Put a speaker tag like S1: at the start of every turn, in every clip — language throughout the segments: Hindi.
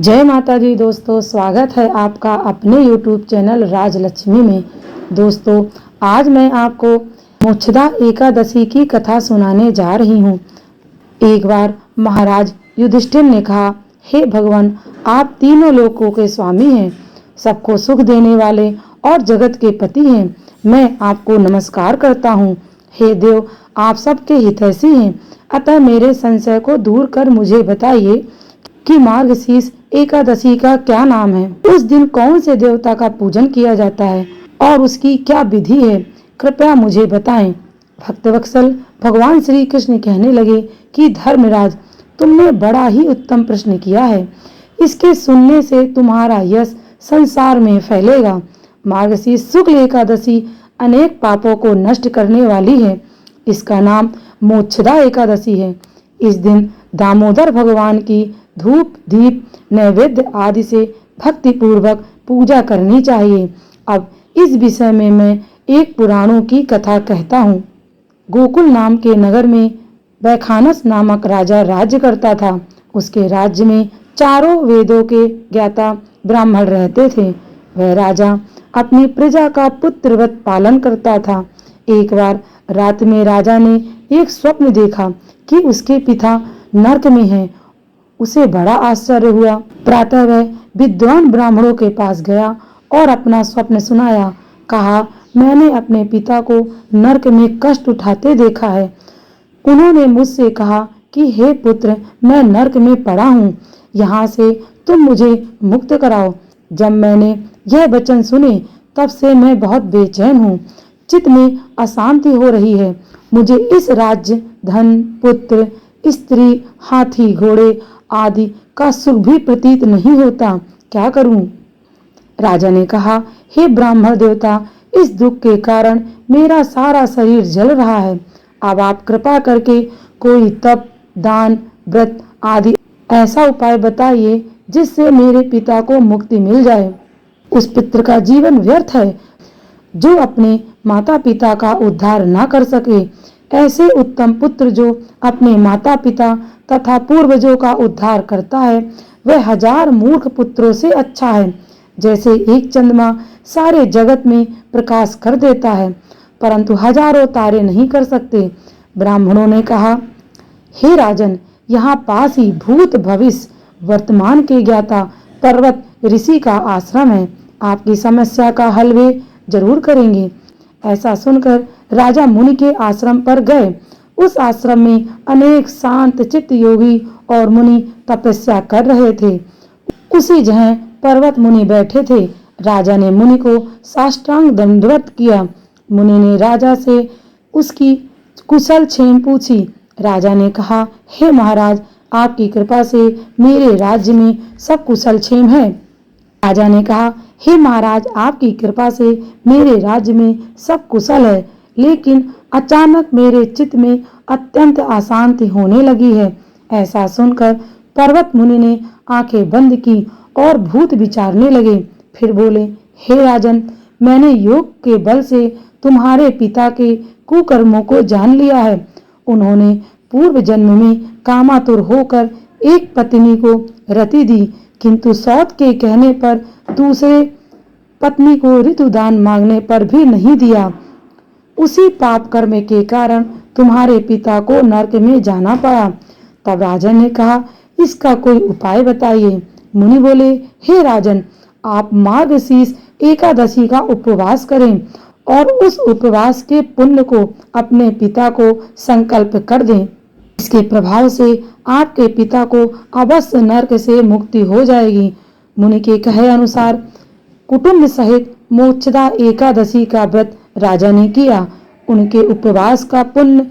S1: जय माता दी दोस्तों, स्वागत है आपका अपने YouTube चैनल राजलक्ष्मी में। दोस्तों, आज मैं आपको मोक्षदा एकादशी की कथा सुनाने जा रही हूँ। एक बार महाराज युधिष्ठिर ने कहा, हे भगवान, आप तीनों लोकों के स्वामी हैं, सबको सुख देने वाले और जगत के पति हैं। मैं आपको नमस्कार करता हूँ। हे देव, आप सबके हितैषी हैं, अतः मेरे संशय को दूर कर मुझे बताइए कि मार्गशीर्ष एकादशी का क्या नाम है। उस दिन कौन से देवता का पूजन किया जाता है और उसकी क्या विधि है, कृपया मुझे बताएं। भक्तवत्सल भगवान श्री कृष्ण कहने लगे कि धर्मराज, तुमने बड़ा ही उत्तम प्रश्न किया है। इसके सुनने से तुम्हारा यश संसार में फैलेगा। मार्गशीर्ष शुक्ल एकादशी अनेक पापों को नष्ट करने वाली है। इसका नाम मोक्षदा एकादशी है। इस दिन दामोदर भगवान की धूप दीप नैवेद्य आदि से भक्ति पूर्वक पूजा करनी चाहिए। अब इस विषय में मैं एक पुराणों की कथा कहता हूँ। गोकुल नाम के नगर में वैखानस नामक राजा राज्य करता था। उसके राज्य में चारों वेदों के ज्ञाता ब्राह्मण रहते थे। वह राजा अपनी प्रजा का पुत्रवत पालन करता था। एक बार रात में राजा ने एक स्वप्न देखा कि उसके पिता नरक में हैं। उसे बड़ा आश्चर्य हुआ। प्रातः वह विद्वान ब्राह्मणों के पास गया और अपना स्वप्न सुनाया। कहा, मैंने अपने पिता को नरक में कष्ट उठाते देखा है। उन्होंने मुझसे कहा कि हे पुत्र, मैं नरक में पड़ा हूँ, यहाँ से तुम मुझे मुक्त कराओ। जब मैंने यह वचन सुने तब से मैं बहुत बेचैन हूँ। चित्त में अशांति हो रही है। मुझे इस राज्य, धन, पुत्र, स्त्री, हाथी, घोड़े आदि का सुख भी प्रतीत नहीं होता। क्या करूं? राजा ने कहा, हे ब्राह्मण देवता, इस दुख के कारण मेरा सारा शरीर जल रहा है। अब आप कृपा करके कोई तप, दान, व्रत आदि ऐसा उपाय बताइए जिससे मेरे पिता को मुक्ति मिल जाए। उस पुत्र का जीवन व्यर्थ है जो अपने माता पिता का उद्धार ना कर सके। ऐसे उत्तम पुत्र जो अपने माता पिता तथा पूर्वजों का उद्धार करता है, वह 1000 मूर्ख पुत्रों से अच्छा है। जैसे एक चंद्रमा सारे जगत में प्रकाश कर देता है, परंतु हजारों तारे नहीं कर सकते। ब्राह्मणों ने कहा, हे राजन, यहाँ पास ही भूत भविष्य वर्तमान के ज्ञाता पर्वत ऋषि का आश्रम है। आपकी समस्या का हल वे जरूर करेंगे। ऐसा सुनकर राजा मुनि के आश्रम पर गए। उस आश्रम में अनेक शांत चित्त योगी और मुनि तपस्या कर रहे थे। उसी जगह पर्वत मुनि बैठे थे। राजा ने मुनि को साष्टांग दंडवत किया। मुनि ने राजा से उसकी कुशल क्षेम पूछी। राजा ने कहा, हे महाराज, आपकी कृपा से मेरे राज्य में सब कुशल क्षेम है। राजा ने कहा, हे महाराज, आपकी कृपा से मेरे राज्य में सब कुशल है, लेकिन अचानक मेरे चित्त में अत्यंत अशांति होने लगी है। ऐसा सुनकर पर्वत मुनि ने आंखें बंद की और भूत विचारने लगे। फिर बोले, हे राजन, मैंने योग के बल से तुम्हारे पिता के कुकर्मों को जान लिया है। उन्होंने पूर्व जन्म में कामातुर होकर एक पत्नी को रति दी, किंतु सौत के कहने पर दूसरे पत्नी को ऋतुदान मांगने पर भी नहीं दिया। उसी पाप कर्म के कारण तुम्हारे पिता को नरक में जाना पड़ा। तब राजन ने कहा, इसका कोई उपाय बताइए। मुनि बोले, हे राजन, आप मार्गशीर्ष एकादशी का उपवास करें और उस उपवास के पुण्य को अपने पिता को संकल्प कर दें। इसके प्रभाव से आपके पिता को अवश्य नरक से मुक्ति हो जाएगी। मुनि के कहे अनुसार कुटुंब सहित मोक्षदा एकादशी का व्रत राजा ने किया। उनके उपवास का पुण्य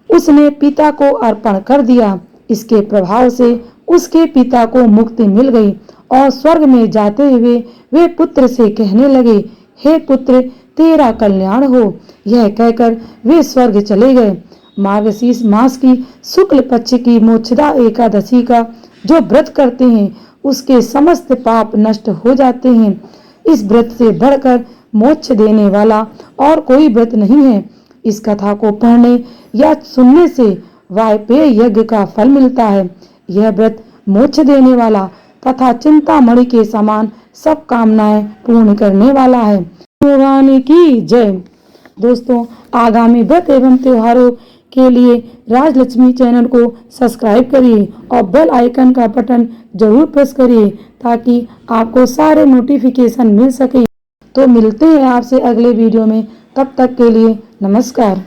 S1: उसने पिता को अर्पण कर दिया। इसके प्रभाव से उसके पिता को मुक्ति मिल गई और स्वर्ग में जाते हुए वे पुत्र से कहने लगे, हे पुत्र, तेरा कल्याण हो। यह कहकर वे स्वर्ग चले गए। मार्गशीर्ष मास की शुक्ल पक्ष की मोक्षदा एकादशी का जो व्रत करते हैं, उसके समस्त पाप नष्ट हो जाते हैं। इस व्रत से बढ़कर मोक्ष देने वाला और कोई व्रत नहीं है। इस कथा को पढ़ने या सुनने से वाजपेय यज्ञ का फल मिलता है। यह व्रत मोक्ष देने वाला तथा चिंतामणि के समान सब कामनाएं पूर्ण करने वाला है। भगवान की जय। दोस्तों, आगामी व्रत एवं त्योहारों के लिए राजलक्ष्मी चैनल को सब्सक्राइब करिए और बेल आइकन का बटन जरूर प्रेस करिए ताकि आपको सारे नोटिफिकेशन मिल सके। तो मिलते हैं आपसे अगले वीडियो में, तब तक के लिए नमस्कार।